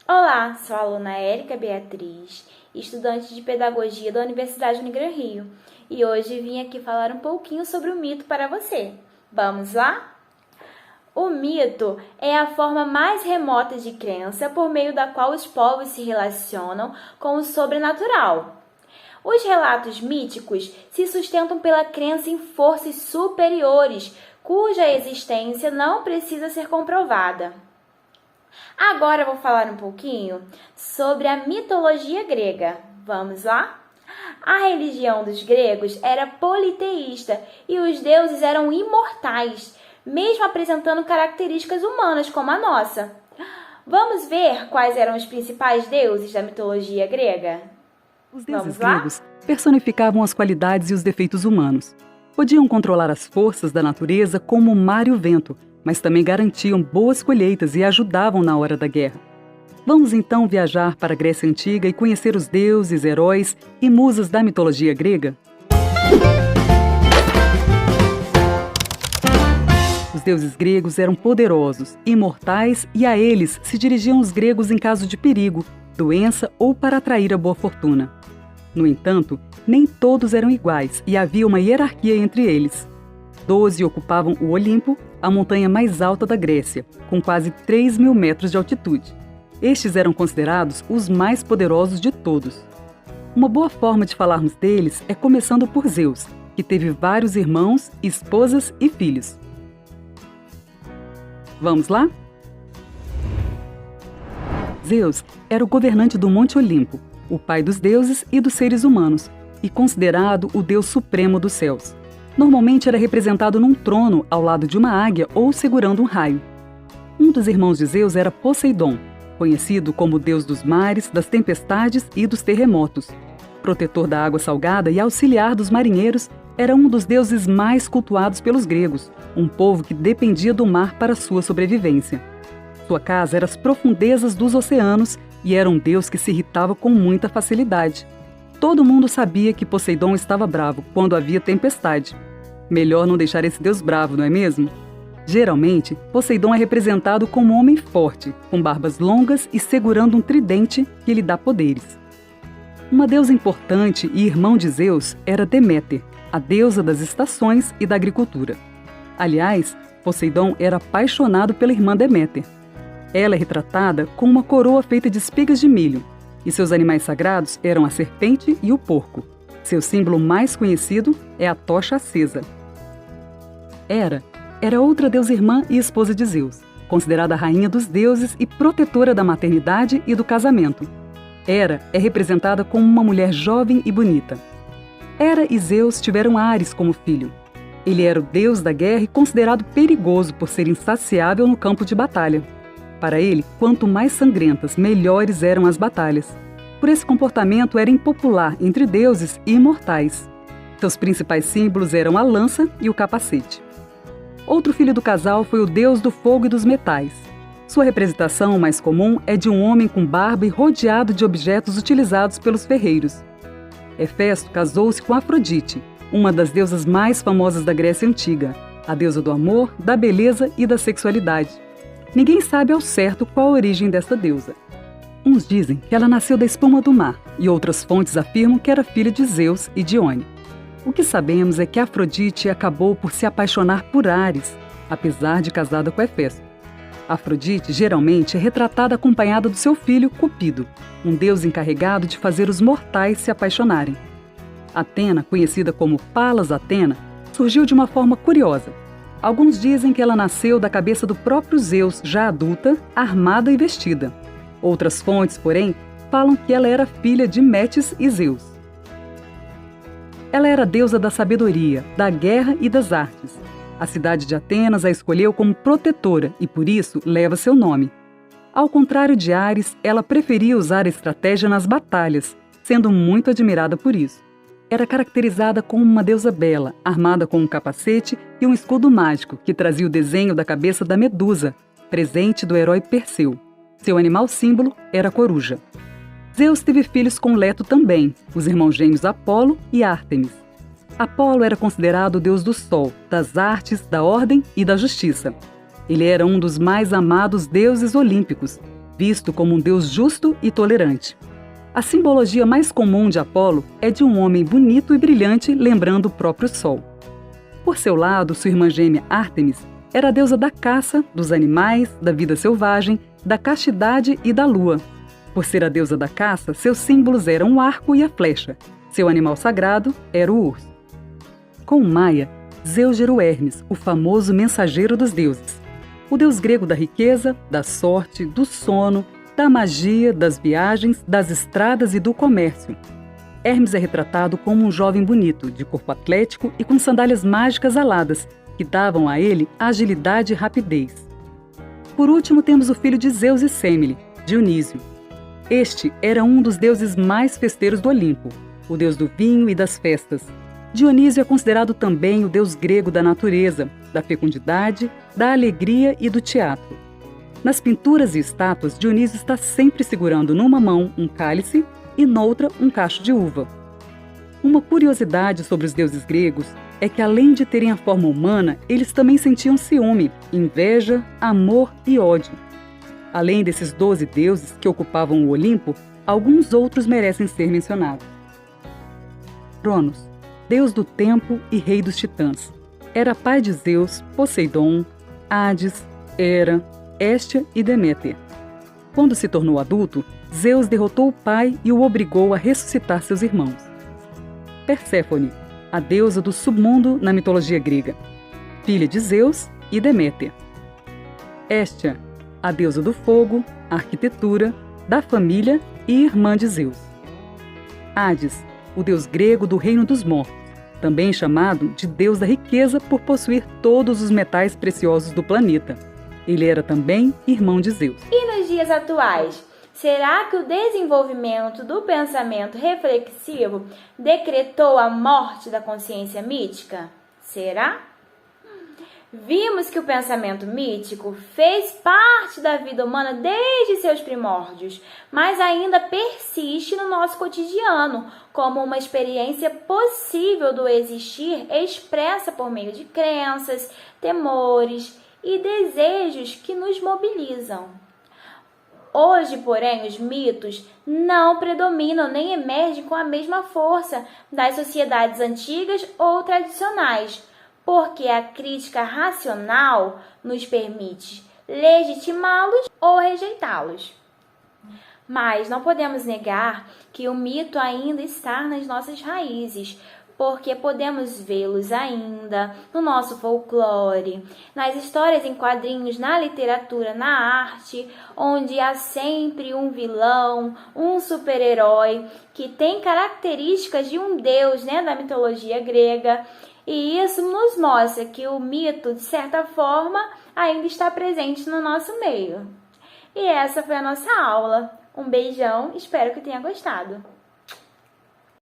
Olá, sou a aluna Érica Beatriz, estudante de Pedagogia da Universidade Unigran Rio, e hoje vim aqui falar um pouquinho sobre o mito para você. Vamos lá? O mito é a forma mais remota de crença por meio da qual os povos se relacionam com o sobrenatural. Os relatos míticos se sustentam pela crença em forças superiores, cuja existência não precisa ser comprovada. Agora eu vou falar um pouquinho sobre a mitologia grega. Vamos lá? A religião dos gregos era politeísta e os deuses eram imortais, mesmo apresentando características humanas como a nossa. Vamos ver quais eram os principais deuses da mitologia grega? Os deuses gregos personificavam as qualidades e os defeitos humanos. Podiam controlar as forças da natureza como o mar e o vento, mas também garantiam boas colheitas e ajudavam na hora da guerra. Vamos então viajar para a Grécia Antiga e conhecer os deuses, heróis e musas da mitologia grega? Os deuses gregos eram poderosos, imortais e a eles se dirigiam os gregos em caso de perigo, doença ou para atrair a boa fortuna. No entanto, nem todos eram iguais e havia uma hierarquia entre eles. 12 ocupavam o Olimpo, a montanha mais alta da Grécia, com quase 3.000 metros de altitude. Estes eram considerados os mais poderosos de todos. Uma boa forma de falarmos deles é começando por Zeus, que teve vários irmãos, esposas e filhos. Vamos lá? Zeus era o governante do Monte Olimpo, o pai dos deuses e dos seres humanos, e considerado o deus supremo dos céus. Normalmente era representado num trono ao lado de uma águia ou segurando um raio. Um dos irmãos de Zeus era Poseidon, conhecido como o deus dos mares, das tempestades e dos terremotos. Protetor da água salgada e auxiliar dos marinheiros, era um dos deuses mais cultuados pelos gregos, um povo que dependia do mar para sua sobrevivência. Sua casa era as profundezas dos oceanos e era um deus que se irritava com muita facilidade. Todo mundo sabia que Poseidon estava bravo quando havia tempestade. Melhor não deixar esse deus bravo, não é mesmo? Geralmente, Poseidon é representado como um homem forte, com barbas longas e segurando um tridente que lhe dá poderes. Uma deusa importante e irmão de Zeus era Deméter, a deusa das estações e da agricultura. Aliás, Poseidon era apaixonado pela irmã Deméter. Ela é retratada com uma coroa feita de espigas de milho, e seus animais sagrados eram a serpente e o porco. Seu símbolo mais conhecido é a tocha acesa. Hera era outra deusa irmã e esposa de Zeus, considerada a rainha dos deuses e protetora da maternidade e do casamento. Hera é representada como uma mulher jovem e bonita. Hera e Zeus tiveram Ares como filho. Ele era o deus da guerra e considerado perigoso por ser insaciável no campo de batalha. Para ele, quanto mais sangrentas, melhores eram as batalhas. Por esse comportamento, era impopular entre deuses e imortais. Seus principais símbolos eram a lança e o capacete. Outro filho do casal foi o deus do fogo e dos metais. Sua representação mais comum é de um homem com barba e rodeado de objetos utilizados pelos ferreiros. Hefesto casou-se com Afrodite, uma das deusas mais famosas da Grécia Antiga, a deusa do amor, da beleza e da sexualidade. Ninguém sabe ao certo qual a origem desta deusa. Uns dizem que ela nasceu da espuma do mar, e outras fontes afirmam que era filha de Zeus e Dione. O que sabemos é que Afrodite acabou por se apaixonar por Ares, apesar de casada com Hefesto. Afrodite geralmente é retratada acompanhada do seu filho Cupido, um deus encarregado de fazer os mortais se apaixonarem. Atena, conhecida como Palas Atena, surgiu de uma forma curiosa. Alguns dizem que ela nasceu da cabeça do próprio Zeus, já adulta, armada e vestida. Outras fontes, porém, falam que ela era filha de Metis e Zeus. Ela era deusa da sabedoria, da guerra e das artes. A cidade de Atenas a escolheu como protetora e, por isso, leva seu nome. Ao contrário de Ares, ela preferia usar a estratégia nas batalhas, sendo muito admirada por isso. Era caracterizada como uma deusa bela, armada com um capacete e um escudo mágico que trazia o desenho da cabeça da Medusa, presente do herói Perseu. Seu animal símbolo era a coruja. Zeus teve filhos com Leto também, os irmãos gêmeos Apolo e Ártemis. Apolo era considerado o deus do sol, das artes, da ordem e da justiça. Ele era um dos mais amados deuses olímpicos. visto como um deus justo e tolerante. A simbologia mais comum de Apolo é de um homem bonito e brilhante, lembrando o próprio Sol. Por seu lado, sua irmã gêmea Ártemis era a deusa da caça, dos animais, da vida selvagem, da castidade e da lua. Por ser a deusa da caça, seus símbolos eram o arco e a flecha. Seu animal sagrado era o urso. Com Maia, Zeus gerou Hermes, o famoso mensageiro dos deuses. O deus grego da riqueza, da sorte, do sono, da magia, das viagens, das estradas e do comércio. Hermes é retratado como um jovem bonito, de corpo atlético e com sandálias mágicas aladas, que davam a ele agilidade e rapidez. Por último, temos o filho de Zeus e Semele, Dionísio. Este era um dos deuses mais festeiros do Olimpo, o deus do vinho e das festas. Dionísio é considerado também o deus grego da natureza, da fecundidade, da alegria e do teatro. Nas pinturas e estátuas, Dionísio está sempre segurando numa mão um cálice e noutra um cacho de uva. Uma curiosidade sobre os deuses gregos é que, além de terem a forma humana, eles também sentiam ciúme, inveja, amor e ódio. Além desses 12 deuses que ocupavam o Olimpo, alguns outros merecem ser mencionados. Cronos, deus do tempo e rei dos titãs. Era pai de Zeus, Poseidon, Hades, Hera, Héstia e Deméter. Quando se tornou adulto, Zeus derrotou o pai e o obrigou a ressuscitar seus irmãos. Perséfone, a deusa do submundo na mitologia grega, filha de Zeus e Deméter. Héstia, a deusa do fogo, arquitetura, da família e irmã de Zeus. Hades, o deus grego do reino dos mortos, também chamado de deus da riqueza por possuir todos os metais preciosos do planeta. Ele era também irmão de Zeus. E nos dias atuais, será que o desenvolvimento do pensamento reflexivo decretou a morte da consciência mítica? Será? Vimos que o pensamento mítico fez parte da vida humana desde seus primórdios, mas ainda persiste no nosso cotidiano como uma experiência possível do existir expressa por meio de crenças, temores e desejos que nos mobilizam. Hoje, porém, os mitos não predominam nem emergem com a mesma força das sociedades antigas ou tradicionais, porque a crítica racional nos permite legitimá-los ou rejeitá-los. Mas não podemos negar que o mito ainda está nas nossas raízes, porque podemos vê-los ainda no nosso folclore, nas histórias em quadrinhos, na literatura, na arte, onde há sempre um vilão, um super-herói que tem características de um deus, da mitologia grega. E isso nos mostra que o mito, de certa forma, ainda está presente no nosso meio. E essa foi a nossa aula. Um beijão, espero que tenha gostado.